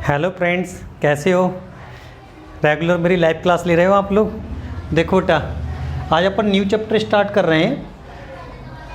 Hello friends, कैसे हो? Regular मेरी लाइव क्लास ले रहे हो आप लोग? देखो बेटा, आज अपन न्यू चैप्टर स्टार्ट कर रहे हैं।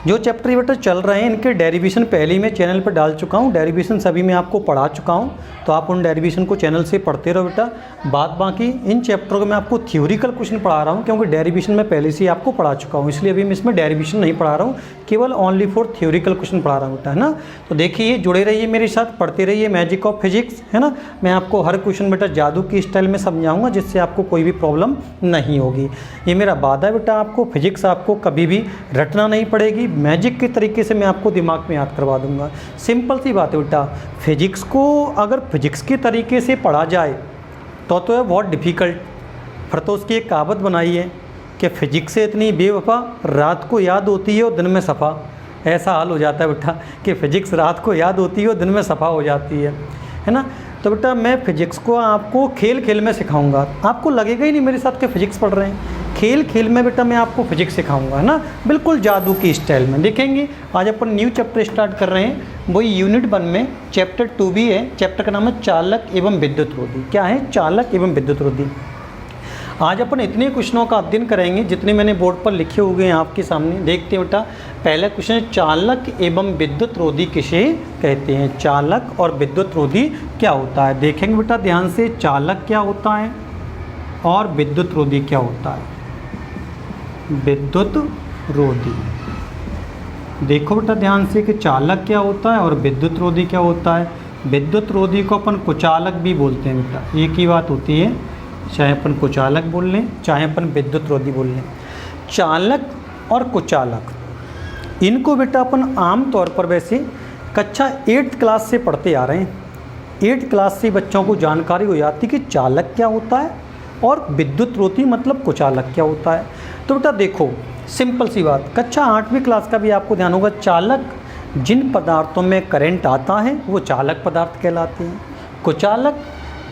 जो चैप्टर ये बेटा चल रहे हैं इनके डेरिवेशन पहले ही मैं चैनल पर डाल चुका हूँ। डेरिवेशन सभी मैं आपको पढ़ा चुका हूँ, तो आप उन डेरिवेशन को चैनल से पढ़ते रहो बेटा। बाकी इन चैप्टरों को मैं आपको थ्योरिकल क्वेश्चन पढ़ा रहा हूँ, क्योंकि डेरिवेशन मैं पहले से ही आपको पढ़ा चुका हूँ, इसलिए अभी मैं इसमें डेरिवेशन नहीं पढ़ा रहा हूँ, केवल ओनली फॉर थ्योरिकल क्वेश्चन पढ़ा रहा हूँ बेटा, है ना। तो देखिए, जुड़े रहिए मेरे साथ, पढ़ते रहिए मैजिक ऑफ फिजिक्स, है ना। मैं आपको हर क्वेश्चन बेटा जादू की स्टाइल में समझाऊंगा, जिससे आपको कोई भी प्रॉब्लम नहीं होगी। ये मेरा वादा है बेटा, आपको फिजिक्स आपको कभी भी रटना नहीं पड़ेगी, मैजिक के तरीके से मैं आपको दिमाग में याद करवा दूंगा। सिंपल सी बात है बेटा, फिजिक्स को अगर फिजिक्स के तरीके से पढ़ा जाए तो है बहुत डिफ़िकल्ट। फिर तो उसकी एक कहावत बनाई है कि फिजिक्स से इतनी बेवफा, रात को याद होती है और दिन में सफ़ा। ऐसा हाल हो जाता है बेटा कि फ़िजिक्स रात को याद होती है और दिन में सफ़ा हो जाती है ना। तो बेटा मैं फ़िजिक्स को आपको खेल खेल में सिखाऊंगा, आपको लगेगा ही नहीं मेरे साथ कि फ़िजिक्स पढ़ रहे हैं। खेल खेल में बेटा मैं आपको फिजिक्स सिखाऊंगा, है ना, बिल्कुल जादू की स्टाइल में। देखेंगे आज अपन न्यू चैप्टर स्टार्ट कर रहे हैं, वही यूनिट 1 में चैप्टर 2 भी है। चैप्टर का नाम है चालक एवं विद्युत रोधी। क्या है? चालक एवं विद्युत रोधी। आज अपन इतने क्वेश्चनों का अध्ययन करेंगे जितने मैंने बोर्ड पर लिखे हुए हैं आपके सामने। देखते हैं बेटा, पहला क्वेश्चन है, चालक एवं विद्युत रोधी किसे कहते हैं? चालक और विद्युत रोधी क्या होता है? देखेंगे बेटा ध्यान से, चालक क्या होता है और विद्युत रोधी क्या होता है। विद्युत रोधी, देखो बेटा ध्यान से कि चालक क्या होता है और विद्युत रोधी क्या होता है। विद्युत रोधी को अपन कुचालक भी बोलते हैं बेटा, एक ही बात होती है, चाहे अपन कुचालक बोल लें चाहे अपन विद्युत रोधी बोल लें। चालक और कुचालक, इनको बेटा अपन आम तौर पर वैसे कक्षा 8th क्लास से पढ़ते आ रहे हैं। 8th क्लास से बच्चों को जानकारी हो जाती कि चालक क्या होता है और विद्युत रोधी मतलब कुचालक क्या होता है। तो बेटा देखो, सिंपल सी बात, कक्षा 8वीं क्लास का भी आपको ध्यान होगा, चालक जिन पदार्थों में करंट आता है वो चालक पदार्थ कहलाते हैं। कुचालक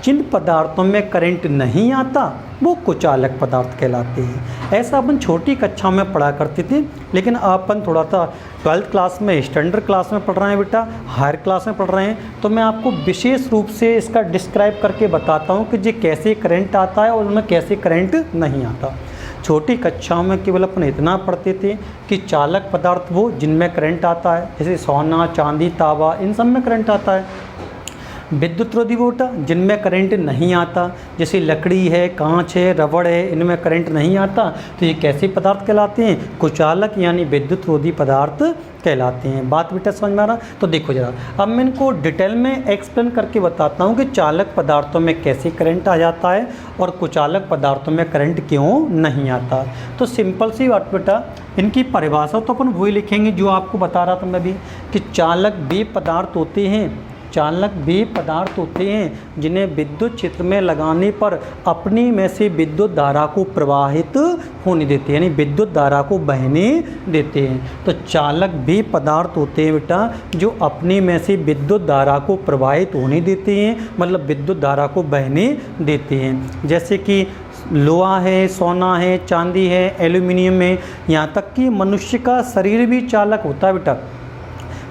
जिन पदार्थों में करंट नहीं आता वो कुचालक पदार्थ कहलाते हैं। ऐसा अपन छोटी कक्षाओं में पढ़ा करते थे, लेकिन अपन थोड़ा सा 12th क्लास में, स्टैंडर्ड क्लास में पढ़ रहे हैं बेटा, हायर क्लास में पढ़ रहे हैं, तो मैं आपको विशेष रूप से इसका डिस्क्राइब करके बताता हूँ कि ये कैसे करंट आता है और उनमें कैसे करंट नहीं आता। छोटी कक्षाओं में केवल अपन इतना पढ़ते थे कि चालक पदार्थ वो जिनमें करंट आता है, जैसे सोना, चांदी, तांबा, इन सब में करंट आता है। विद्युत रोधी बेटा जिनमें करंट नहीं आता, जैसे लकड़ी है, कांच है, रबड़ है, इनमें करंट नहीं आता, तो ये कैसे पदार्थ कहलाते हैं? कुचालक यानी विद्युत रोधी पदार्थ कहलाते हैं। बात बेटा समझ में आ रहा? तो देखो जरा, अब मैं इनको डिटेल में एक्सप्लेन करके बताता हूँ कि चालक पदार्थों में कैसे करंट आ जाता है और कुचालक पदार्थों में करंट क्यों नहीं आता। तो सिंपल सी बात बेटा, इनकी परिभाषा तो अपन वही लिखेंगे जो आपको बता रहा था मैं भी, कि चालक वे पदार्थ होते हैं, चालक वे पदार्थ होते हैं जिन्हें विद्युत क्षेत्र में लगाने पर अपनी में से विद्युत धारा को प्रवाहित होने देते हैं, यानी विद्युत धारा को बहने देते हैं। तो चालक वे पदार्थ होते हैं बेटा जो अपनी में से विद्युत धारा को प्रवाहित होने देते हैं, मतलब विद्युत धारा को बहने देते हैं। जैसे कि लोहा है, सोना है, चांदी है, एल्यूमिनियम है, यहाँ तक कि मनुष्य का शरीर भी चालक होता है बेटा,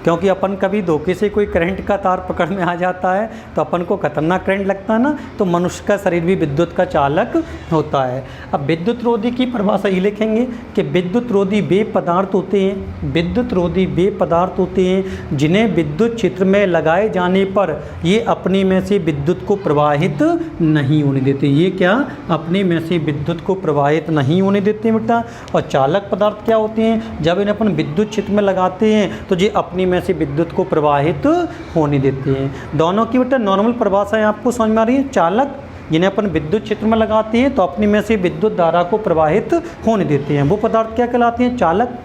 क्योंकि अपन कभी धोखे से कोई करंट का तार पकड़ में आ जाता है तो अपन को खतरनाक करंट लगता है ना, तो मनुष्य का शरीर भी विद्युत का चालक होता है। अब विद्युत रोधी की परिभाषा ये लिखेंगे कि विद्युत रोधी वे पदार्थ होते हैं, विद्युत रोधी वे पदार्थ होते हैं जिन्हें विद्युत क्षेत्र में लगाए जाने पर ये अपनी में से विद्युत को प्रवाहित नहीं होने देते। ये क्या? अपनी में से विद्युत को प्रवाहित नहीं होने देते बेटा। और चालक पदार्थ क्या होते हैं? जब इन्हें अपन विद्युत क्षेत्र में लगाते हैं तो ये अपनी में से विद्युत को प्रवाहित होने देते हैं। दोनों की बेटा नॉर्मल परिभाषा है, आपको समझ में आ रही है। चालक जिन्हें अपन विद्युत क्षेत्र में लगाते हैं तो अपनी में से विद्युत धारा को प्रवाहित होने देते हैं, वो पदार्थ क्या कहलाते हैं? चालक।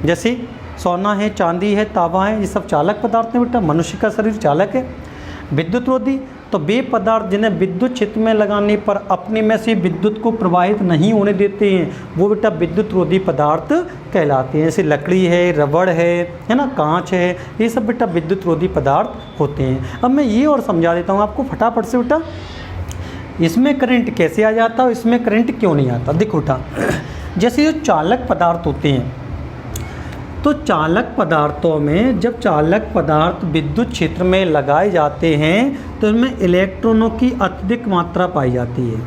जैसे सोना है, चांदी है, तांबा है, ये सब चालक पदार्थ हैं बेटा, मनुष्य का शरीर चालक है। विद्युत रोधी तो वे पदार्थ जिन्हें विद्युत क्षेत्र में लगाने पर अपने में से विद्युत को प्रवाहित नहीं होने देते हैं, वो बेटा विद्युत रोधी पदार्थ कहलाते हैं। जैसे लकड़ी है, रबड़ है ना, कांच है, ये सब बेटा विद्युत रोधी पदार्थ होते हैं। अब मैं ये और समझा देता हूँ आपको फटाफट से बेटा, इसमें करंट कैसे आ जाता है और इसमें करंट क्यों नहीं आता। देखो बेटा, जैसे जो चालक पदार्थ होते हैं, तो चालक पदार्थों में जब चालक पदार्थ विद्युत क्षेत्र में लगाए जाते हैं तो इनमें इलेक्ट्रॉनों की अत्यधिक मात्रा पाई जाती है।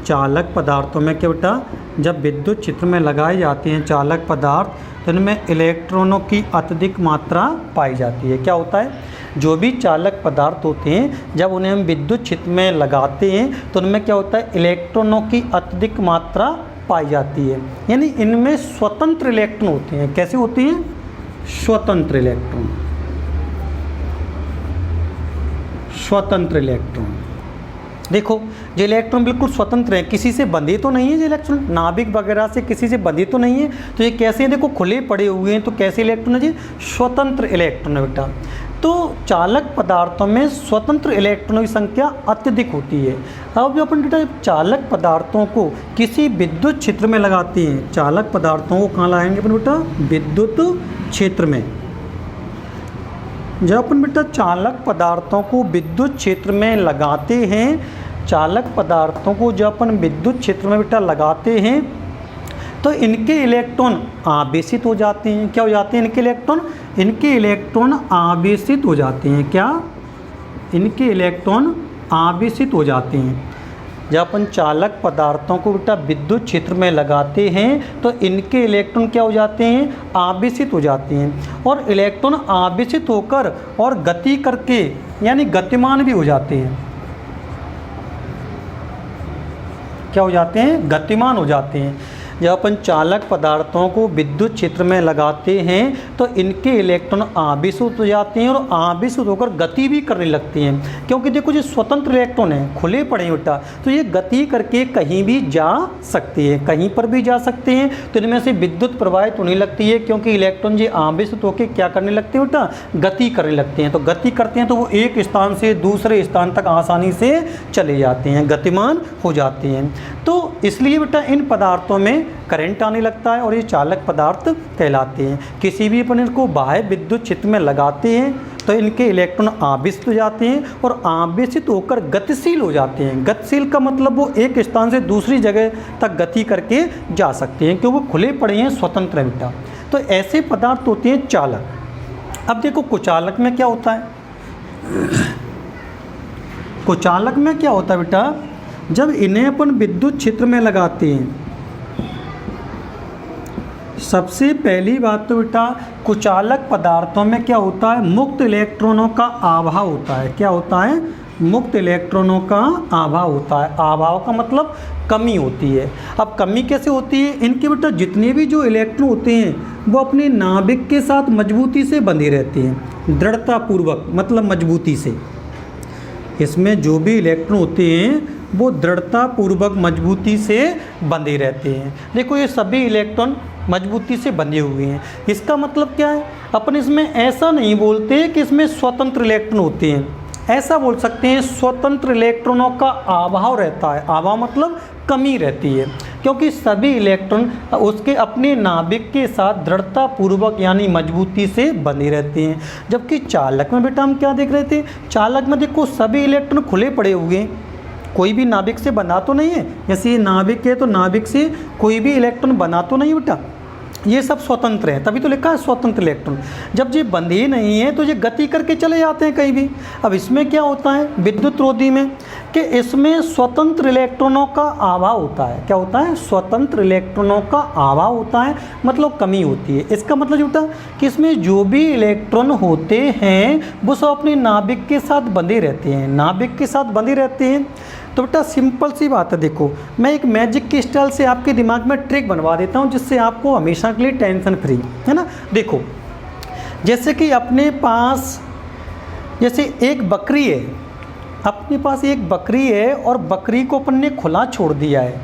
चालक पदार्थों में क्या बेटा, जब विद्युत क्षेत्र में लगाए जाते हैं चालक पदार्थ तो इनमें इलेक्ट्रॉनों की अत्यधिक मात्रा पाई जाती है। क्या होता है, जो भी चालक पदार्थ होते हैं जब उन्हें हम विद्युत क्षेत्र में लगाते हैं तो उनमें क्या होता है, इलेक्ट्रॉनों की अत्यधिक मात्रा पाई जाती है। यानी इनमें स्वतंत्र इलेक्ट्रॉन होते हैं। कैसे होते हैं, स्वतंत्र इलेक्ट्रॉन। स्वतंत्र इलेक्ट्रॉन देखो, जो इलेक्ट्रॉन बिल्कुल स्वतंत्र है, किसी से बंधे तो नहीं है, जो इलेक्ट्रॉन नाभिक वगैरह से किसी से बंधे तो नहीं है, तो ये कैसे हैं, देखो खुले पड़े हुए हैं, तो कैसे इलेक्ट्रॉन है जी, स्वतंत्र इलेक्ट्रॉन है बेटा। तो चालक पदार्थों में स्वतंत्र इलेक्ट्रॉनों की संख्या अत्यधिक होती है। अब जो अपन बेटा चालक पदार्थों को किसी विद्युत क्षेत्र में लगाते हैं, चालक पदार्थों को कहाँ लगाएंगे अपन बेटा, विद्युत क्षेत्र में। जब अपन बेटा चालक पदार्थों को विद्युत क्षेत्र में लगाते हैं, चालक पदार्थों को जब अपन विद्युत क्षेत्र में बेटा लगाते हैं तो इनके इलेक्ट्रॉन आवेशित हो जाते हैं। क्या हो जाते हैं, इनके इलेक्ट्रॉन आवेशित हो जाते हैं। क्या, इनके इलेक्ट्रॉन आवेशित हो जाते हैं। जब अपन चालक पदार्थों को बेटा विद्युत क्षेत्र में लगाते हैं तो इनके इलेक्ट्रॉन क्या हो जाते हैं, आवेशित हो जाते हैं। और इलेक्ट्रॉन आवेशित होकर और गति करके यानी गतिमान भी हो जाते हैं। क्या हो जाते हैं, गतिमान हो जाते हैं। जब अपन चालक पदार्थों को विद्युत क्षेत्र में लगाते हैं तो इनके इलेक्ट्रॉन आवेशित हो जाते हैं और आवेशित होकर गति भी करने लगती हैं। क्योंकि देखो जो स्वतंत्र इलेक्ट्रॉन है, खुले पड़े हैं बेटा, तो ये गति करके कहीं भी जा सकते हैं, कहीं पर भी जा सकते हैं। तो इनमें से विद्युत प्रवाहित होने लगती है, क्योंकि इलेक्ट्रॉन जो आवेशित होकर क्या करने लगते हैं बेटा, गति करने लगते हैं। तो गति करते हैं तो वो एक स्थान से दूसरे स्थान तक आसानी से चले जाते हैं, गतिमान हो जाते हैं। तो इसलिए बेटा इन पदार्थों में करंट आने लगता है और ये चालक पदार्थ कहलाते हैं। किसी भी अपन इनको बाह्य विद्युत क्षेत्र में लगाते हैं तो इनके इलेक्ट्रॉन आवेशित हो जाते हैं और आवेशित होकर गतिशील हो जाते हैं। गतिशील का मतलब वो एक स्थान से दूसरी जगह तक गति करके जा सकते हैं, क्योंकि वो खुले पड़े हैं, स्वतंत्र है बेटा। तो ऐसे पदार्थ होते हैं चालक। अब देखो कुचालक में क्या होता है, कुचालक में क्या होता है बेटा, जब इन्हें अपन विद्युत क्षेत्र में लगाते हैं, सबसे पहली बात तो बेटा कुचालक पदार्थों में क्या होता है, मुक्त इलेक्ट्रॉनों का अभाव होता है। क्या होता है, मुक्त इलेक्ट्रॉनों का अभाव होता है। अभाव का मतलब कमी होती है। अब कमी कैसे होती है, इनके बेटा जितने भी जो इलेक्ट्रॉन होते हैं वो अपने नाभिक के साथ मजबूती से बंधे रहते हैं, दृढ़तापूर्वक मतलब मजबूती से। इसमें जो भी इलेक्ट्रॉन होते हैं वो दृढ़तापूर्वक मजबूती से बंधे रहते हैं। देखो ये सभी इलेक्ट्रॉन मजबूती से बंधे हुए हैं। इसका मतलब क्या है, अपन इसमें ऐसा नहीं बोलते कि इसमें स्वतंत्र इलेक्ट्रॉन होते हैं, ऐसा बोल सकते हैं स्वतंत्र इलेक्ट्रॉनों का अभाव रहता है। अभाव मतलब कमी रहती है, क्योंकि सभी इलेक्ट्रॉन उसके अपने नाभिक के साथ दृढ़तापूर्वक यानी मजबूती से बंधे रहते हैं। जबकि चालक में बेटा हम क्या देख रहे थे, चालक में देखो सभी इलेक्ट्रॉन खुले पड़े हुए हैं, कोई भी नाभिक से बना तो नहीं है। जैसे ये नाभिक है तो नाभिक से कोई भी इलेक्ट्रॉन बना तो नहीं बेटा, ये सब स्वतंत्र है, तभी तो लिखा है स्वतंत्र इलेक्ट्रॉन। जब ये बंधे नहीं है तो ये गति करके चले जाते हैं कहीं भी। अब इसमें क्या होता है विद्युत रोधी में, कि इसमें स्वतंत्र इलेक्ट्रॉनों का अभाव होता है। क्या होता है, स्वतंत्र इलेक्ट्रॉनों का अभाव होता है, मतलब कमी होती है। इसका मतलब ये होता है कि इसमें जो भी इलेक्ट्रॉन होते हैं वो सब अपने नाभिक के साथ बंधे रहते हैं, नाभिक के साथ बंधे रहते हैं। तो बेटा सिंपल सी बात है, देखो मैं एक मैजिक की स्टाइल से आपके दिमाग में ट्रिक बनवा देता हूँ जिससे आपको हमेशा के लिए टेंशन फ्री है ना। देखो जैसे कि अपने पास जैसे एक बकरी है, अपने पास एक बकरी है और बकरी को अपन ने खुला छोड़ दिया है,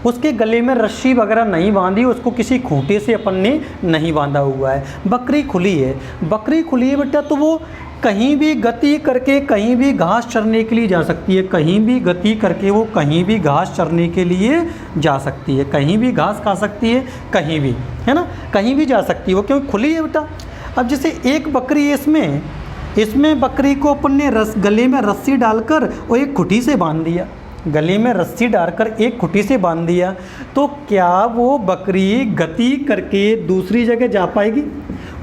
उसके गले में रस्सी वगैरह नहीं बांधी, उसको किसी खूंटे से अपन ने नहीं बांधा हुआ है, बकरी खुली है। बकरी खुली है बेटा तो वो कहीं भी गति करके कहीं भी घास चरने के लिए जा सकती है, कहीं भी गति करके वो कहीं भी घास चरने के लिए जा सकती है, कहीं भी घास खा सकती है, कहीं भी है ना, कहीं भी जा सकती है वो, क्योंकि खुली है बेटा। अब जैसे एक बकरी है, इसमें बकरी को अपन ने गले में रस्सी डालकर और एक खुटी से बांध दिया, गले में रस्सी डालकर एक खुटी से बांध दिया, तो क्या वो बकरी गति करके दूसरी जगह जा पाएगी?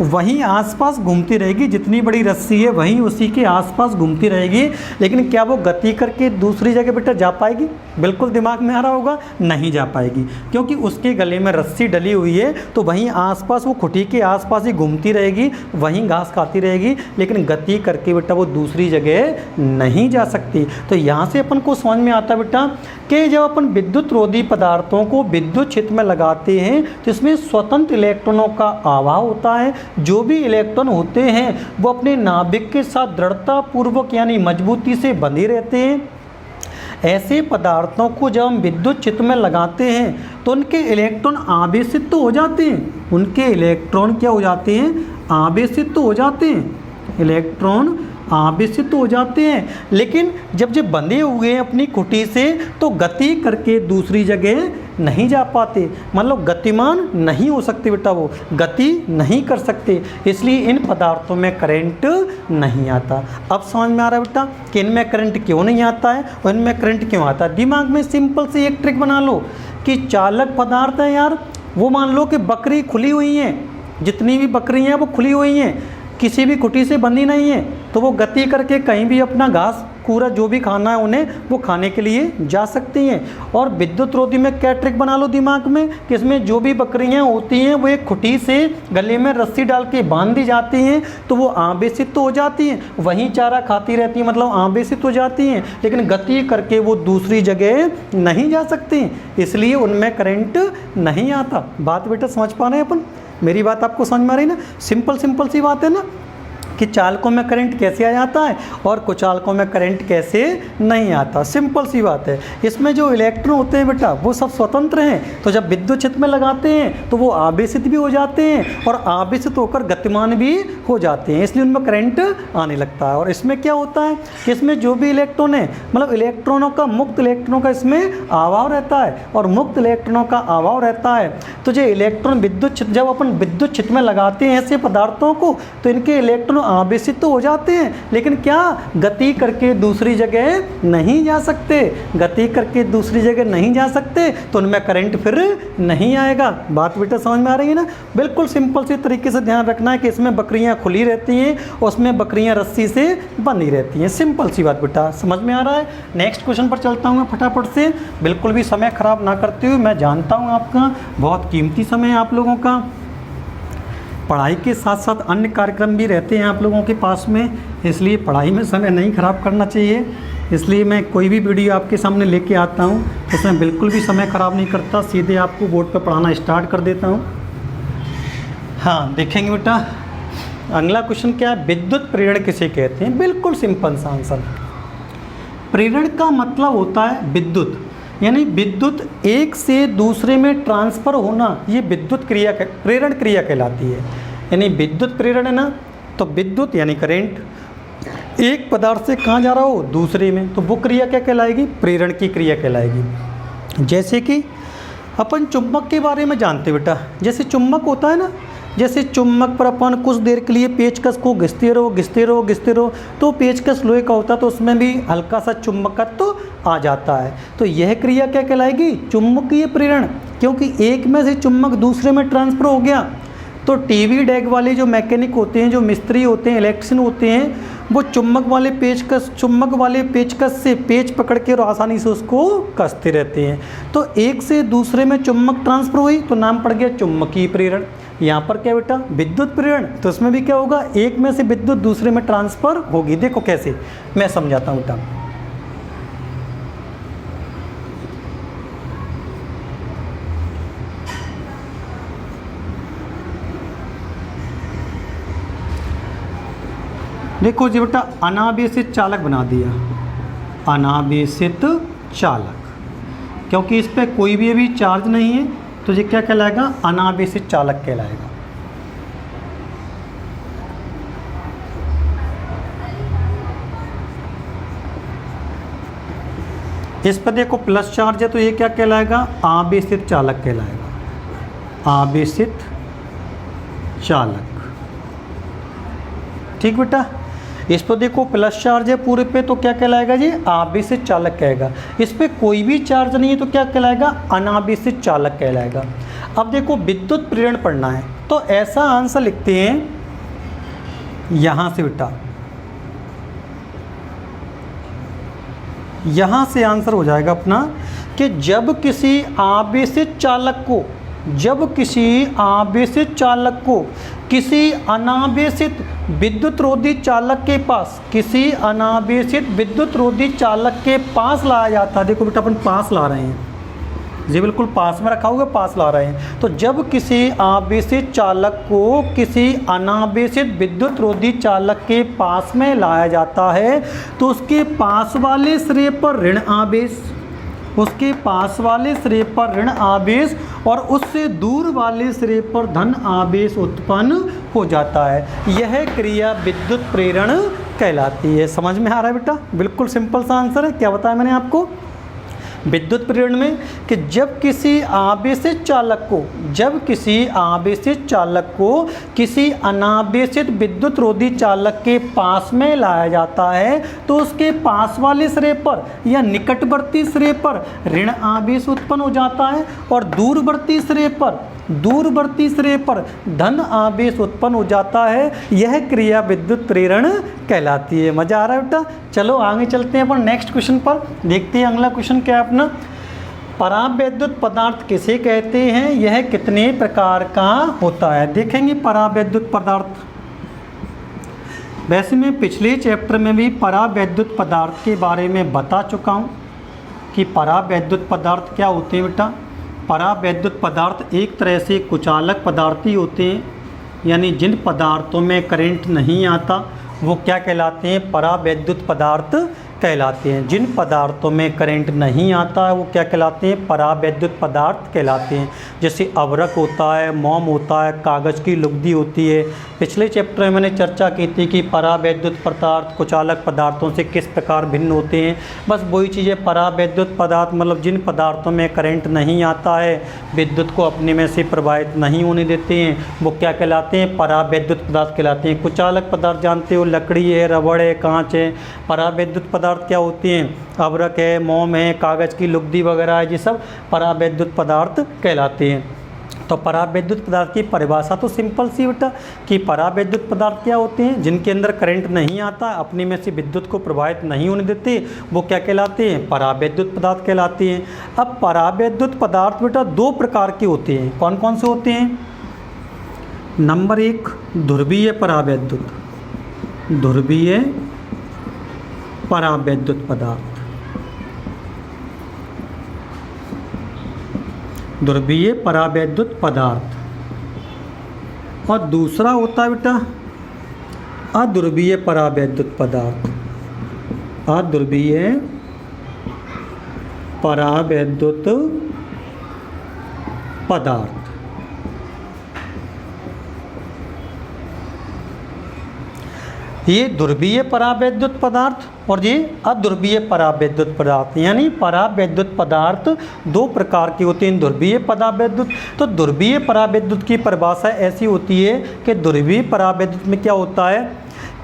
वहीं आसपास घूमती रहेगी, जितनी बड़ी रस्सी है वहीं उसी के आसपास घूमती रहेगी, लेकिन क्या वो गति करके दूसरी जगह बेटा जा पाएगी? बिल्कुल दिमाग में आ रहा होगा, नहीं जा पाएगी, क्योंकि उसके गले में रस्सी डली हुई है, तो वहीं आसपास वो खुटी के आसपास ही घूमती रहेगी, वहीं घास खाती रहेगी, लेकिन गति करके बेटा वो दूसरी जगह नहीं जा सकती। तो यहाँ से अपन को समझ में आता है बेटा कि जब अपन विद्युत रोधी पदार्थों को विद्युत क्षेत्र में लगाते हैं तो इसमें स्वतंत्र इलेक्ट्रॉनों का अभाव होता है। जो भी इलेक्ट्रॉन होते हैं वो अपने नाभिक के साथ दृढ़ता पूर्वक यानी मजबूती से बंधे रहते हैं। ऐसे पदार्थों को जब हम विद्युत क्षेत्र में लगाते हैं तो उनके इलेक्ट्रॉन आवेशित तो हो जाते हैं, उनके इलेक्ट्रॉन क्या हो जाते हैं? आवेशित तो हो जाते हैं, इलेक्ट्रॉन आवेशित हो जाते हैं, लेकिन जब बंधे हुए हैं अपनी खुटी से तो गति करके दूसरी जगह नहीं जा पाते, मतलब गतिमान नहीं हो सकते बेटा, वो गति नहीं कर सकते, इसलिए इन पदार्थों में करंट नहीं आता। अब समझ में आ रहा है बेटा कि इनमें करंट क्यों नहीं आता है और इनमें करंट क्यों आता है। दिमाग में सिंपल से एक ट्रिक बना लो कि चालक पदार्थ है यार, वो मान लो कि बकरी खुली हुई हैं, जितनी भी बकरी हैं वो खुली हुई हैं, किसी भी खुटी से बंधी नहीं है, तो वो गति करके कहीं भी अपना घास कूड़ा जो भी खाना है उन्हें वो खाने के लिए जा सकती हैं। और विद्युत रोधी में क्या ट्रिक बना लो दिमाग में कि इसमें जो भी बकरियां होती हैं वो एक खुटी से गले में रस्सी डाल के बांध दी जाती हैं, तो वो आवेशित तो हो जाती हैं, वहीं चारा खाती रहती हैं, मतलब आवेशित हो जाती हैं, लेकिन गति करके वो दूसरी जगह नहीं जा सकती, इसलिए उनमें करंट नहीं आता। बात बेटा समझ पा रहे हैं अपन? मेरी बात आपको समझ में आ रही ना? सिंपल सी बात है ना कि चालकों में करंट कैसे आ जाता है और कुचालकों में करंट कैसे नहीं आता। सिंपल सी बात है। इसमें जो इलेक्ट्रॉन होते हैं बेटा वो सब स्वतंत्र हैं, तो जब विद्युत क्षेत्र में लगाते हैं तो वो आवेशित भी हो जाते हैं और आवेशित होकर गतिमान भी हो जाते हैं, इसलिए उनमें करंट आने लगता है। और इसमें क्या होता है कि इसमें जो भी इलेक्ट्रॉन है, मतलब इलेक्ट्रॉनों का, मुक्त इलेक्ट्रॉनों का इसमें अभाव रहता है, और मुक्त इलेक्ट्रॉनों का अभाव रहता है तो जो इलेक्ट्रॉन विद्युत, जब अपन विद्युत क्षेत्र में लगाते हैं ऐसे पदार्थों को तो इनके इलेक्ट्रॉन आवेशित तो हो जाते हैं, लेकिन क्या गति करके दूसरी जगह नहीं जा सकते, गति करके दूसरी जगह नहीं जा सकते, तो उनमें करंट फिर नहीं आएगा। बात बेटा समझ में आ रही है ना? बिल्कुल सिंपल सी तरीके से ध्यान रखना है कि इसमें बकरियां खुली रहती हैं और उसमें बकरियां रस्सी से बंधी रहती हैं। सिंपल सी बात बेटा समझ में आ रहा है। नेक्स्ट क्वेश्चन पर चलता हूँ मैं फटाफट से, बिल्कुल भी समय खराब ना करते हुए। मैं जानता हूँ आपका बहुत कीमती समय है आप लोगों का, पढ़ाई के साथ साथ अन्य कार्यक्रम भी रहते हैं आप लोगों के पास में, इसलिए पढ़ाई में समय नहीं खराब करना चाहिए। इसलिए मैं कोई भी वीडियो आपके सामने लेके आता हूँ तो उसमें बिल्कुल भी समय ख़राब नहीं करता, सीधे आपको बोर्ड पर पढ़ाना स्टार्ट कर देता हूँ। हाँ देखेंगे बेटा अगला क्वेश्चन क्या है, विद्युत प्रेरण किसे कहते हैं? बिल्कुल सिंपल सा आंसर, प्रेरण का मतलब होता है विद्युत, यानी विद्युत एक से दूसरे में ट्रांसफ़र होना, ये विद्युत क्रिया प्रेरण क्रिया कहलाती है। यानी विद्युत प्रेरण है ना, तो विद्युत यानी करंट एक पदार्थ से कहाँ जा रहा हो? दूसरे में, तो वो क्रिया क्या कहलाएगी? प्रेरण की क्रिया कहलाएगी। जैसे कि अपन चुंबक के बारे में जानते बेटा, जैसे चुंबक होता है ना, जैसे चुंबक पर अपन कुछ देर के लिए पेचकस को घिसते रहो तो पेचकस लोहे का होता है तो उसमें भी हल्का सा चुंबकत्व तो आ जाता है, तो यह क्रिया क्या कहलाएगी? चुंबकीय प्रेरण, क्योंकि एक में से चुंबक दूसरे में ट्रांसफ़र हो गया। तो टीवी डेक वाले जो मैकेनिक होते हैं, जो मिस्त्री होते हैं, इलेक्ट्रिशियन होते हैं, वो चुंबक वाले पेचकस से पेच पकड़ के और आसानी से उसको कसते रहते हैं। तो एक से दूसरे में चुंबक ट्रांसफ़र हुई तो नाम पड़ गया चुंबकीय प्रेरण। यहाँ पर क्या बेटा? विद्युत प्रेरण, तो उसमें भी क्या होगा? एक में से विद्युत दूसरे में ट्रांसफ़र होगी। देखो कैसे, मैं समझाता हूँ बेटा। देखो जी बेटा, अनावेशित चालक बना दिया, अनावेशित चालक, क्योंकि इस पर कोई भी अभी चार्ज नहीं है तो ये क्या कहलाएगा? अनावेशित चालक कहलाएगा। इस पर देखो प्लस चार्ज है तो ये क्या कहलाएगा? आवेशित चालक कहलाएगा, आवेशित चालक। ठीक बेटा, इस पर देखो प्लस चार्ज है पूरे पे, तो क्या कहलाएगा जी, आवेशित चालक कहेगा। इस पर कोई भी चार्ज नहीं है तो क्या कहलाएगा, अनावेशित चालक कहलाएगा। अब देखो विद्युत प्रेरण पढ़ना है तो ऐसा आंसर लिखते हैं यहाँ से बेटा, यहाँ से आंसर हो जाएगा अपना कि जब किसी आवेशित चालक को, जब किसी आवेशित चालक को किसी अनावेशित विद्युत रोधी चालक के पास, किसी अनावेशित विद्युत रोधी चालक के पास लाया जाता है। देखो बेटा अपन पास ला रहे हैं जी, बिल्कुल पास में रखा होगा, पास ला रहे हैं। तो जब किसी आवेशित चालक को किसी अनावेशित विद्युत रोधी चालक के पास में लाया जाता है तो उसके पास वाले सिरे पर ऋण आवेश, उसके पास वाले सिरे पर ऋण आवेश और उससे दूर वाले सिरे पर धन आवेश उत्पन्न हो जाता है। यह क्रिया विद्युत प्रेरण कहलाती है। समझ में आ रहा है बेटा, बिल्कुल सिंपल सा आंसर है। क्या बताया मैंने आपको विद्युत प्रेरण में कि जब किसी आवेशित चालक को, जब किसी आवेशित चालक को किसी अनावेशित विद्युत रोधी चालक के पास में लाया जाता है तो उसके पास वाले सिरे पर या निकटवर्ती सिरे पर ऋण आवेश उत्पन्न हो जाता है और दूरवर्ती सिरे पर धन आवेश उत्पन्न हो जाता है। यह क्रिया विद्युत प्रेरण कहलाती है। मजा आ रहा है बेटा। चलो आगे चलते हैं अपन नेक्स्ट क्वेश्चन पर, देखते हैं अगला क्वेश्चन क्या है अपना। परावैद्युत पदार्थ किसे कहते हैं, यह कितने प्रकार का होता है। देखेंगे परावैद्युत पदार्थ। वैसे मैं पिछले चैप्टर में भी परावैद्युत पदार्थ के बारे में बता चुका हूँ कि परावैद्युत पदार्थ क्या होते हैं बेटा। परावैद्युत पदार्थ एक तरह से कुचालक पदार्थ ही होते हैं, यानी जिन पदार्थों में करंट नहीं आता वो क्या कहलाते हैं, परावैद्युत पदार्थ कहलाते हैं। जिन पदार्थों में करंट नहीं आता है वो क्या कहलाते हैं, परावैद्युत पदार्थ कहलाते हैं। जैसे अवरक होता है, मोम होता है, कागज़ की लुगदी होती है। पिछले चैप्टर में मैंने चर्चा की थी कि परावैद्युत पदार्थ कुचालक पदार्थों से किस प्रकार भिन्न होते हैं। बस वही चीज़ें, परावैद्युत पदार्थ मतलब जिन पदार्थों में करंट नहीं आता है, विद्युत को अपने में से प्रवाहित नहीं होने देते हैं, वो क्या कहलाते हैं, परावैद्युत पदार्थ कहलाते हैं। कुचालक पदार्थ जानते हो, लकड़ी है, रबड़ है, कांच है। परावैद्युत पदार्थ क्या होती हैं, अवरक है, मोम है, कागज़ की लुगदी वगैरह है, ये सब परावैद्युत पदार्थ कहलाते हैं। तो परावैद्युत पदार्थ की परिभाषा तो सिंपल सी बेटा कि परावैद्युत पदार्थ क्या होते हैं, जिनके अंदर करंट नहीं आता, अपने में से विद्युत को प्रवाहित नहीं होने देते, वो क्या कहलाते हैं, परावैद्युत पदार्थ कहलाते हैं। अब परावैद्युत पदार्थ बेटा दो प्रकार के होते हैं। कौन कौन से होते हैं। नंबर एक, ध्रुवीय परावैद्युत, ध्रुवीय परावैद्युत पदार्थ, ध्रुवीय परावैद्युत पदार्थ। और दूसरा होता है बेटा अध्रुवीय परावैद्युत पदार्थ, अध्रुवीय परावैद्युत पदार्थ। ये ध्रुवीय परावैद्युत पदार्थ और ये अध्रुवीय परावैद्युत पदार्थ, यानी परावैद्युत पदार्थ दो प्रकार के होते हैं। ध्रुवीय परावैद्युत, तो ध्रुवीय परावैद्युत की परिभाषा ऐसी होती है कि ध्रुवीय परावैद्युत में क्या होता है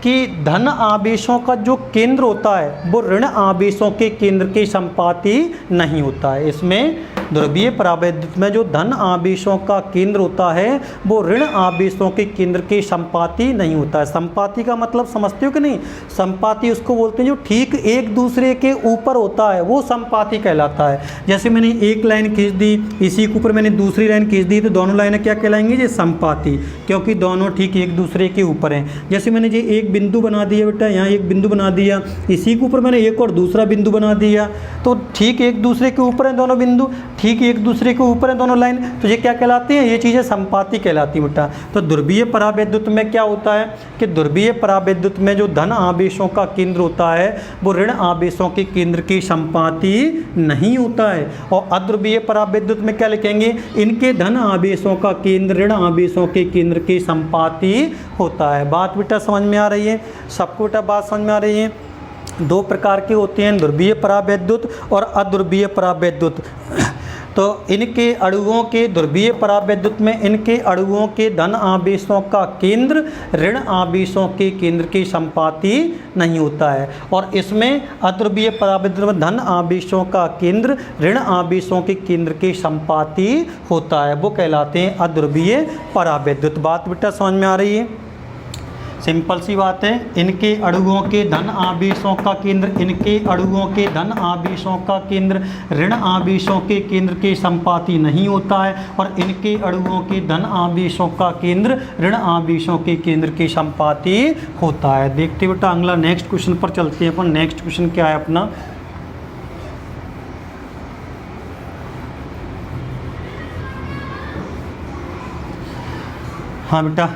कि धन आवेशों का जो केंद्र होता है वो ऋण आवेशों के केंद्र के संपाती नहीं होता है। इसमें ध्रुवीय परावैद्युत में जो धन आवेशों का केंद्र होता है वो ऋण आवेशों के केंद्र के संपाती नहीं होता है। संपाती का मतलब समझते हो कि नहीं, संपाती उसको बोलते हैं जो ठीक एक दूसरे के ऊपर होता है, वो संपाती कहलाता है। जैसे मैंने एक लाइन खींच दी, इसी के ऊपर मैंने दूसरी लाइन खींच दी, तो दोनों लाइनें क्या कहलाएंगी, ये संपाती, क्योंकि दोनों ठीक एक दूसरे के ऊपर हैं। जैसे मैंने ये एक बिंदु बना दिया बेटा, यहाँ एक बिंदु बना दिया, इसी के ऊपर मैंने एक और दूसरा बिंदु बना दिया, तो ठीक एक दूसरे के ऊपर हैं दोनों बिंदु, ठीक एक दूसरे के ऊपर है दोनों लाइन, तो ये क्या कहलाती हैं, ये चीज़ें संपाती कहलाती हैं बेटा। तो ध्रुवीय परावैद्युत में क्या होता है कि ध्रुवीय परावैद्युत में जो धन आवेशों का केंद्र होता है वो ऋण आवेशों के केंद्र की संपाती नहीं होता है। और अध्रुवीय परावैद्युत में क्या लिखेंगे, इनके धन आवेशों का केंद्र ऋण आवेशों के केंद्र की संपाती होता है। बात बेटा समझ में आ रही है सबको, बेटा बात समझ में आ रही है। दो प्रकार के होते हैं, ध्रुवीय परावैद्युत और अध्रुवीय परावैद्युत। तो इनके अणुओं के ध्रुवीय परावैद्युत में इनके अणुओं के धन आवेशों का केंद्र ऋण आवेशों के केंद्र के संपाती नहीं होता है, और इसमें अध्रुवीय परावैद्युत में धन आवेशों का केंद्र ऋण आवेशों के केंद्र के संपाती होता है, वो कहलाते हैं अध्रुवीय परावैद्युत। बात बेटा समझ में आ रही है? सिंपल सी बात है। इनके अणुओं के धन आवेशों का केंद्र इनके अणुओं के धन आवेशों का केंद्र ऋण आवेशों के केंद्र के संपाती नहीं होता है, और इनके अणुओं के धन आवेशों का केंद्र ऋण आवेशों के केंद्र के संपाती होता है। देखते बेटा अगला नेक्स्ट क्वेश्चन पर चलते हैं अपन। नेक्स्ट क्वेश्चन क्या है अपना? हाँ बेटा,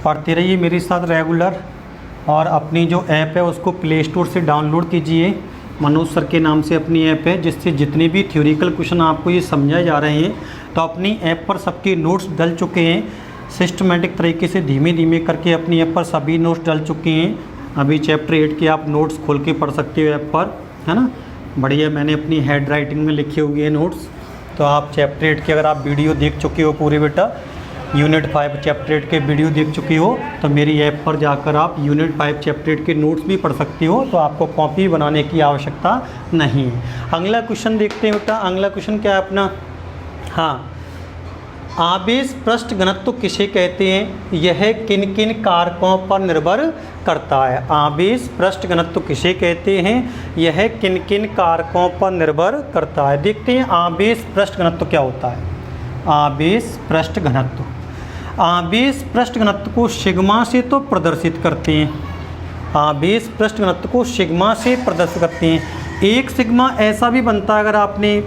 पढ़ते रहिए मेरे साथ रेगुलर, और अपनी जो ऐप है उसको प्ले स्टोर से डाउनलोड कीजिए। मनोज सर के नाम से अपनी ऐप है, जिससे जितने भी थ्योरिकल क्वेश्चन आपको ये समझाए जा रहे हैं, तो अपनी ऐप पर सबके नोट्स डल चुके हैं। सिस्टमेटिक तरीके से धीमे धीमे करके अपनी ऐप पर सभी नोट्स डल चुके हैं। अभी चैप्टर 8 के आप नोट्स खोल के पढ़ सकते हो ऐप पर, है ना। बढ़िया, मैंने अपनी हैंड राइटिंग में लिखे हुए हैं नोट्स। तो आप चैप्टर 8 के अगर आप वीडियो देख चुके हो पूरे बेटा, यूनिट 5 चैप्टर 8 के वीडियो देख चुके हो, तो मेरी ऐप पर जाकर आप यूनिट 5 चैप्टर 8 के नोट्स भी पढ़ सकते हो। तो आपको कॉपी बनाने की आवश्यकता नहीं है। अगला क्वेश्चन देखते हैं बेटा। अगला क्वेश्चन क्या है अपना? हाँ, आवेश पृष्ठ घनत्व किसे कहते हैं? यह किन किन कारकों पर निर्भर करता है? आवेश पृष्ठ घनत्व किसे कहते हैं? यह किन किन कारकों पर निर्भर करता है। देखते हैं आवेश पृष्ठ घनत्व क्या होता है। आवेश पृष्ठ घनत्व, आवेश पृष्ठ घनत्व को सिग्मा से तो प्रदर्शित करते हैं। आवेश पृष्ठ घनत्व को सिग्मा से प्रदर्शित करते हैं। एक सिग्मा ऐसा भी बनता है, अगर आपने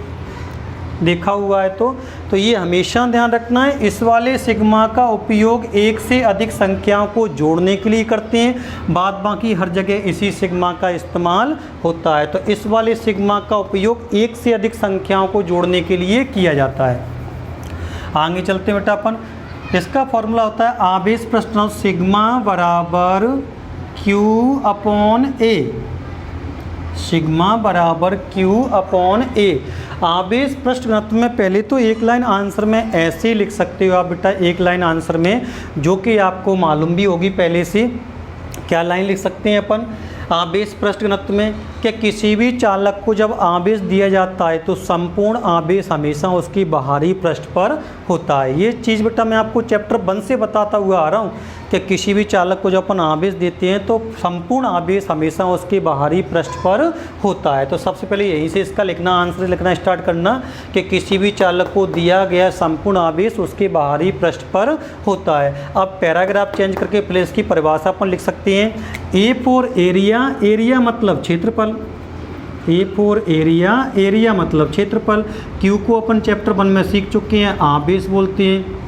देखा हुआ है तो ये हमेशा ध्यान रखना है। इस वाले सिग्मा का उपयोग एक से अधिक संख्याओं को जोड़ने के लिए करते हैं, बाद बाकी हर जगह इसी सिग्मा का इस्तेमाल होता है। तो इस वाले सिग्मा का उपयोग एक से अधिक संख्याओं को जोड़ने के लिए किया जाता है। आगे चलते हैं बेटा अपन। इसका फॉर्मूला होता है आवेश पृष्ठ घनत्व सिग्मा बराबर Q अपॉन A। सिग्मा बराबर Q अपॉन A। आवेश पृष्ठ घनत्व में पहले तो एक लाइन आंसर में ऐसे लिख सकते हो आप बेटा, एक लाइन आंसर में, जो कि आपको मालूम भी होगी पहले से। क्या लाइन लिख सकते हैं अपन आवेश पृष्ठ घनत्व में? कि किसी भी चालक को जब आवेश दिया जाता है तो संपूर्ण आवेश हमेशा उसकी बाहरी पृष्ठ पर होता है। ये चीज़ बेटा मैं आपको चैप्टर 1 से बताता हुआ आ रहा हूँ कि किसी भी चालक को जब अपन आवेश देते हैं तो संपूर्ण आवेश हमेशा उसके बाहरी पृष्ठ पर होता है। तो सबसे पहले यहीं से इसका लिखना, आंसर लिखना स्टार्ट करना कि किसी भी चालक को दिया गया संपूर्ण आवेश उसके बाहरी पृष्ठ पर होता है। अब पैराग्राफ चेंज करके पहले इसकी परिभाषा अपन लिख सकते हैं। ए फॉर एरिया, एरिया मतलब क्षेत्रफल। ए फॉर एरिया, एरिया मतलब क्षेत्रफल। क्यू को अपन चैप्टर 1 में सीख चुके हैं, आवेश बोलते हैं।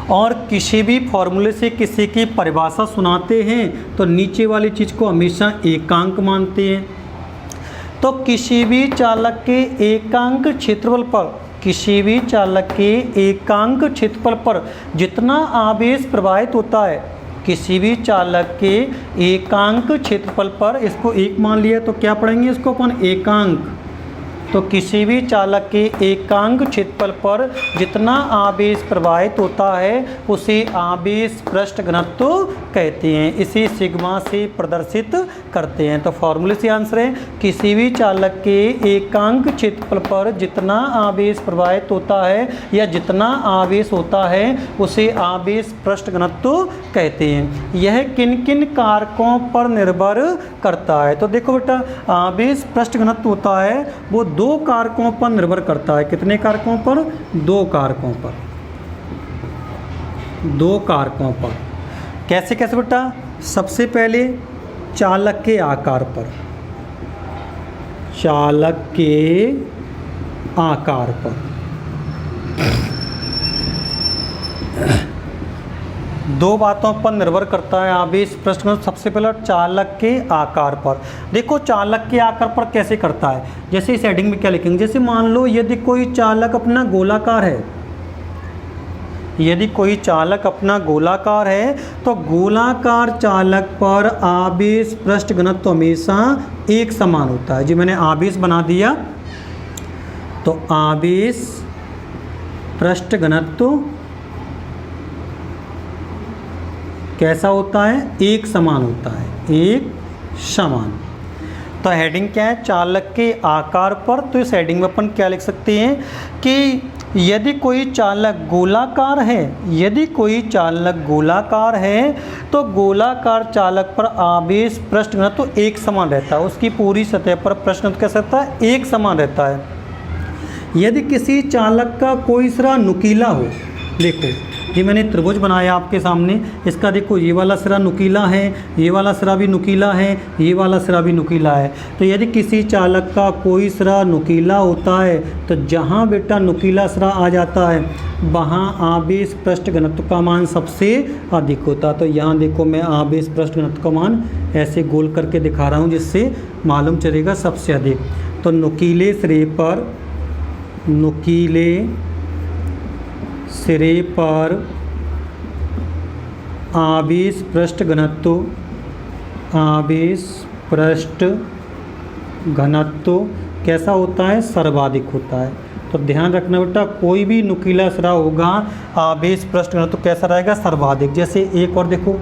और किसी भी फॉर्मूले से किसी की परिभाषा सुनाते हैं तो नीचे वाली चीज़ को हमेशा एकांक मानते हैं। तो किसी भी चालक के एकांक क्षेत्रफल पर, किसी भी चालक के एकांक क्षेत्रफल पर जितना आवेश प्रवाहित होता है, किसी भी चालक के एकांक क्षेत्रफल पर, इसको एक मान लिया तो क्या पढ़ेंगे इसको अपन? एकांक। तो किसी भी चालक के एकांक क्षेत्रफल पर जितना आवेश प्रवाहित होता है उसे आवेश पृष्ठ घनत्व कहते हैं। इसे सिग्मा से प्रदर्शित करते हैं। तो फॉर्मूले से आंसर है किसी भी चालक के एकांक क्षेत्रफल पर जितना आवेश प्रवाहित होता है या जितना आवेश होता है उसे आवेश पृष्ठ घनत्व कहते हैं। यह किन किन कारकों पर निर्भर करता है? तो देखो बेटा, आवेश पृष्ठ घनत्व होता है वो 2 कारकों पर निर्भर करता है। कितने कारकों पर? 2 कारकों पर। 2 कारकों पर। कैसे कैसे बेटा? सबसे पहले चालक के आकार पर, चालक के आकार पर। 2 बातों पर निर्भर करता है आवेश पृष्ठ घनत्व। सबसे पहले चालक के आकार पर। देखो चालक के आकार पर कैसे करता है, जैसे इस हेडिंग में क्या लिखेंगे, जैसे मान लो यदि कोई चालक अपना गोलाकार है, यदि कोई चालक अपना गोलाकार है तो गोलाकार चालक पर आवेश पृष्ठ घनत्व हमेशा एक समान होता है। जी मैंने आवेश बना दिया, तो आवेश पृष्ठ घनत्व कैसा होता है? एक समान होता है, एक समान। तो हेडिंग क्या है? चालक के आकार पर। तो इस हेडिंग में अपन क्या लिख सकते हैं कि यदि कोई चालक गोलाकार है, यदि कोई चालक गोलाकार है तो गोलाकार चालक पर आवेश पृष्ठ घनत्व तो एक समान रहता है, उसकी पूरी सतह पर पृष्ठ घनत्व कैसा रहता है? एक समान रहता है। यदि किसी चालक का कोई सिरा नुकीला हो, देखो ये मैंने त्रिभुज बनाया आपके सामने, इसका देखो ये वाला सिरा नुकीला है, ये वाला सिरा भी नुकीला है, ये वाला सिरा भी नुकीला है। तो यदि किसी चालक का कोई सिरा नुकीला होता है तो जहाँ बेटा नुकीला सिरा आ जाता है वहाँ आवेश पृष्ठ घनत्व का मान सबसे अधिक होता है। तो यहाँ देखो मैं आवेश पृष्ठ घनत्व का मान ऐसे गोल करके दिखा रहा हूँ जिससे मालूम चलेगा सबसे अधिक। तो नुकीले सिरे पर, नुकीले सिरे पर आवेश पृष्ठ घनत्व, आवेश पृष्ठ घनत्व कैसा होता है? सर्वाधिक होता है। तो ध्यान रखना बेटा, कोई भी नुकीला सिरा होगा आवेश पृष्ठ घनत्व कैसा रहेगा? सर्वाधिक। जैसे एक और देखो,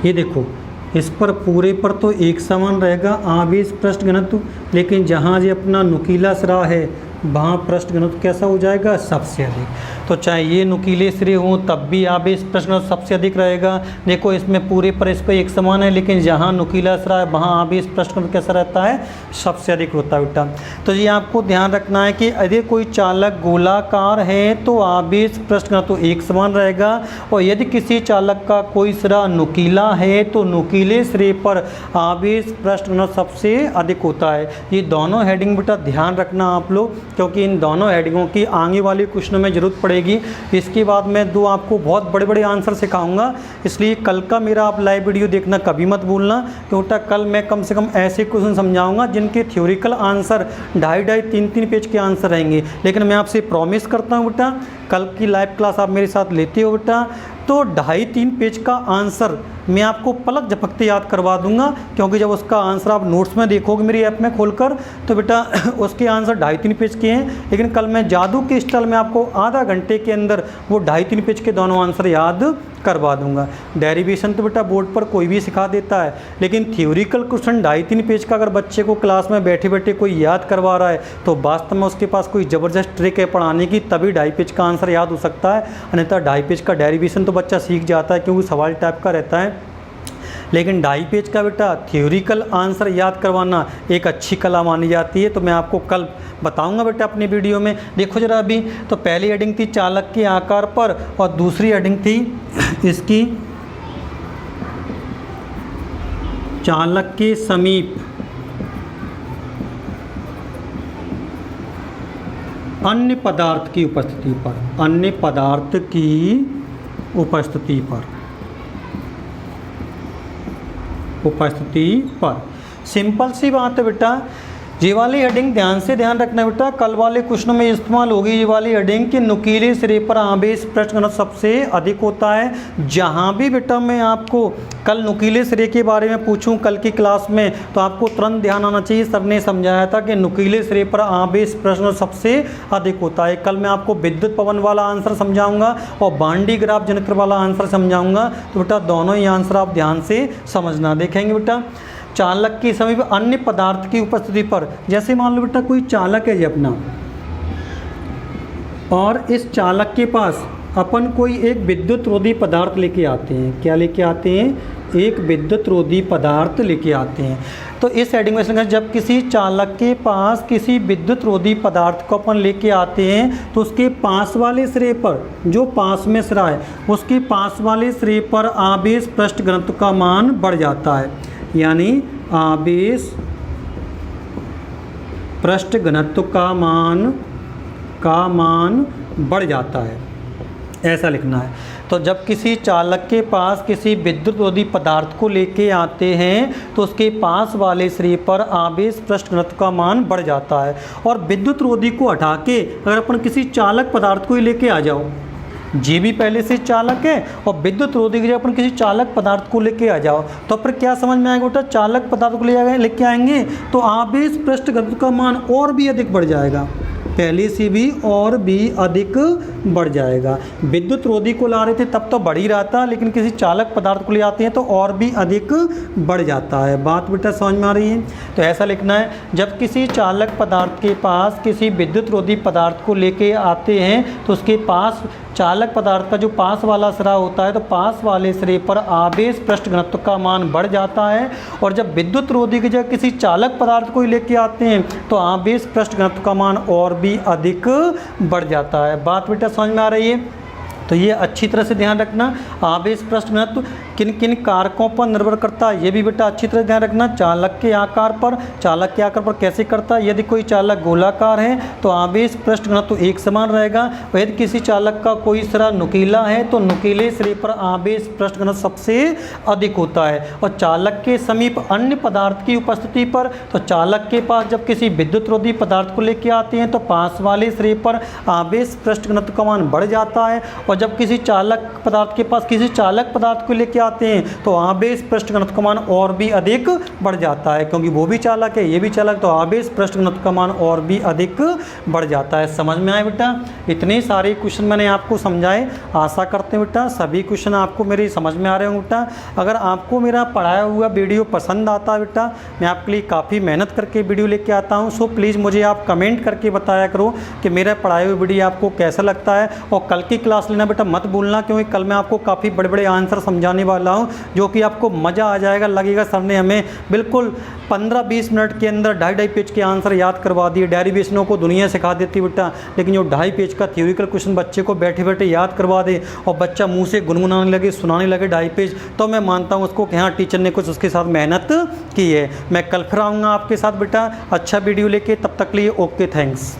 ये देखो इस पर पूरे पर तो एक समान रहेगा आवेश पृष्ठ घनत्व, लेकिन जहाँ ये अपना नुकीला सिरा है वहाँ पृष्ठ घनत्व कैसा हो जाएगा? सबसे अधिक। तो चाहे ये नुकीले सिरे हों तब भी आवेश पृष्ठ घनत्व सबसे अधिक रहेगा। देखो इसमें पूरे पर इस पर एक समान है, लेकिन जहाँ नुकीला सिरा है वहाँ आवेश पृष्ठ घनत्व कैसा रहता है? सबसे अधिक होता है बेटा। तो ये आपको ध्यान रखना है कि यदि कोई चालक गोलाकार है तो आवेश पृष्ठ घनत्व एक समान रहेगा, और यदि किसी चालक का कोई सिरा नुकीला है तो नुकीले सिरे पर आवेश पृष्ठ घनत्व सबसे अधिक होता है। ये दोनों हेडिंग बेटा ध्यान रखना आप लोग, क्योंकि इन दोनों हेडिंगों की आगे वाले क्वेश्चनों में ज़रूरत पड़ेगी। इसके बाद मैं दो आपको बहुत बड़े बड़े आंसर सिखाऊंगा, इसलिए कल का मेरा आप लाइव वीडियो देखना कभी मत भूलना, क्योंकि कल मैं कम से कम ऐसे क्वेश्चन समझाऊंगा जिनके थ्योरिकल आंसर 2.5-3 पेज के आंसर रहेंगे। लेकिन मैं आपसे प्रॉमिस करता हूँ बेटा, कल की लाइव क्लास आप मेरे साथ लेते हो बेटा तो 2.5-3 पेज का आंसर मैं आपको पलक झपकते याद करवा दूंगा, क्योंकि जब उसका आंसर आप नोट्स में देखोगे मेरी ऐप में खोलकर तो बेटा उसके आंसर 2.5-3 पेज के हैं। लेकिन कल मैं जादू के स्टाइल में आपको आधा घंटे के अंदर वो 2.5-3 पेज के दोनों आंसर याद करवा दूंगा। डेरिवेशन तो बेटा बोर्ड पर कोई भी सिखा देता है, लेकिन थ्योरिकल क्वेश्चन 2.5-3 पेज का अगर बच्चे को क्लास में बैठे बैठे कोई याद करवा रहा है तो वास्तव में उसके पास कोई ज़बरदस्त ट्रिक है पढ़ाने की, तभी 2.5 पेज का आंसर याद हो सकता है। अन्यथा 2.5 पेज का डेरिवेशन तो बच्चा सीख जाता है क्योंकि सवाल टाइप का रहता है, लेकिन 2.5 पेज का बेटा थ्योरिकल आंसर याद करवाना एक अच्छी कला मानी जाती है। तो मैं आपको कल बताऊंगा बेटा अपनी वीडियो में। देखो जरा अभी, तो पहली हेडिंग थी चालक के आकार पर और दूसरी हेडिंग थी इसकी चालक के समीप अन्य पदार्थ की उपस्थिति पर, अन्य पदार्थ की उपस्थिति पर, उपस्थिति पर। सिंपल सी बात है बेटा, ये वाली हेडिंग ध्यान से ध्यान रखना बेटा, कल वाले क्वेश्चनों में इस्तेमाल होगी ये वाली हेडिंग कि नुकीले सिरे पर आवेश पृष्ठ घनत्व सबसे अधिक होता है। जहाँ भी बेटा मैं आपको कल नुकीले सिरे के बारे में पूछूं कल की क्लास में तो आपको तुरंत ध्यान आना चाहिए, सर ने समझाया था कि नुकीले सिरे पर आवेश पृष्ठ घनत्व सबसे अधिक होता है। कल मैं आपको विद्युत पवन वाला आंसर समझाऊंगा और बांडी ग्राफ जनित्र वाला आंसर समझाऊंगा, तो बेटा दोनों ही आंसर आप ध्यान से समझना। देखेंगे बेटा, चालक के समीप अन्य पदार्थ की उपस्थिति पर, जैसे मान लो बेटा कोई चालक है जी अपना, और इस चालक के पास अपन कोई एक विद्युत रोधी पदार्थ लेके आते हैं। क्या लेके आते हैं? एक विद्युत रोधी पदार्थ लेके आते हैं। तो इस हेडिंग में जब किसी चालक के पास किसी विद्युत रोधी पदार्थ को अपन लेके आते हैं तो उसके पास वाले सिरे पर, जो पास में सिरा है उसके पास वाले सिरे पर आवेश पृष्ठ घनत्व का मान बढ़ जाता है, यानी आवेश पृष्ठ घनत्व का मान बढ़ जाता है, ऐसा लिखना है। तो जब किसी चालक के पास किसी विद्युत रोधी पदार्थ को लेके आते हैं तो उसके पास वाले सिरे पर आवेश पृष्ठ घनत्व का मान बढ़ जाता है। और विद्युत रोधी को हटा के अगर अपन किसी चालक पदार्थ को ही लेके आ जाओ जी भी पहले से चालक है और विद्युत रोधी की जगह अपन किसी चालक पदार्थ को लेके आ जाओ तो फिर क्या समझ में आएगा बेटा, चालक पदार्थ को लेके आएंगे तो आवेश पृष्ठ घनत्व का मान और भी अधिक बढ़ जाएगा, पहले से भी और भी अधिक बढ़ जाएगा। विद्युत रोधी को ला रहे थे तब तो बढ़ ही रहा था, लेकिन किसी चालक पदार्थ को ले आते हैं तो और भी अधिक बढ़ जाता है। बात बेटा समझ में आ रही है? तो ऐसा लिखना है, जब किसी चालक पदार्थ के पास किसी विद्युत रोधी पदार्थ को लेके आते हैं तो उसके पास चालक पदार्थ का जो पास वाला सिरा होता है तो पास वाले सिरे पर आवेश पृष्ठ घनत्व का मान बढ़ जाता है, और जब विद्युत रोधी की जगह किसी चालक पदार्थ को लेके आते हैं तो आवेश पृष्ठ घनत्व का मान और भी अधिक बढ़ जाता है। बात बेटा समझ में आ रही है? तो ये अच्छी तरह से ध्यान रखना, आवेश पृष्ठ घनत्व किन किन कारकों पर निर्भर करता है ये भी बेटा अच्छी तरह ध्यान रखना। चालक के आकार पर, चालक के आकार पर कैसे करता है, यदि कोई चालक गोलाकार है तो आवेश पृष्ठ घनत्व एक समान रहेगा, और यदि किसी चालक का कोई सिरा नुकीला है तो नुकीले सिरे पर आवेश पृष्ठ घनत्व सबसे अधिक होता है। और चालक के समीप अन्य पदार्थ की उपस्थिति पर, तो चालक के पास जब किसी विद्युत रोधी पदार्थ को लेकर आते हैं तो पास वाले सिरे पर आवेश पृष्ठ घनत्व का मान बढ़ जाता है, और जब किसी चालक पदार्थ के पास किसी चालक पदार्थ को लेकर आते हैं तो आवेश पृष्ठ घनत्व का मान और भी अधिक बढ़ जाता है, क्योंकि वो भी चालक है ये भी चालक, तो आवेश पृष्ठ घनत्व का मान और भी अधिक बढ़ जाता है। समझ में आए बेटा? इतने सारे क्वेश्चन मैंने आपको समझाए, आशा करते हैं बेटा सभी क्वेश्चन आपको मेरी समझ में आ रहे होंगे बेटा। अगर आपको मेरा पढ़ाया हुआ वीडियो पसंद आता है बेटा, मैं आपके लिए काफ़ी मेहनत करके वीडियो लेके आता हूँ, सो प्लीज़ मुझे आप कमेंट करके बताया करो कि मेरा पढ़ाया हुआ वीडियो आपको कैसा लगता है। और कल की क्लास लेना बेटा मत भूलना, क्योंकि कल मैं आपको काफ़ी बड़े बड़े आंसर समझाने वाला हूँ जो कि आपको मज़ा आ जाएगा, लगेगा सर ने हमें बिल्कुल 15-20 मिनट के अंदर 2.5 पेज के आंसर याद करवा दिए। डेरिवेशनों को दुनिया सिखा देती बेटा, लेकिन जो 2.5 पेज का थ्योरिकल क्वेश्चन बच्चे को बैठे बैठे याद करवा दे और बच्चा मुंह से गुनगुनाने लगे, सुनाने लगे 2.5 पेज, तो मैं मानता हूँ उसको कि हाँ टीचर ने कुछ उसके साथ मेहनत की है। मैं कल फिर आऊँगा आपके साथ बेटा अच्छा वीडियो लेके, तब तक लिए ओके थैंक्स।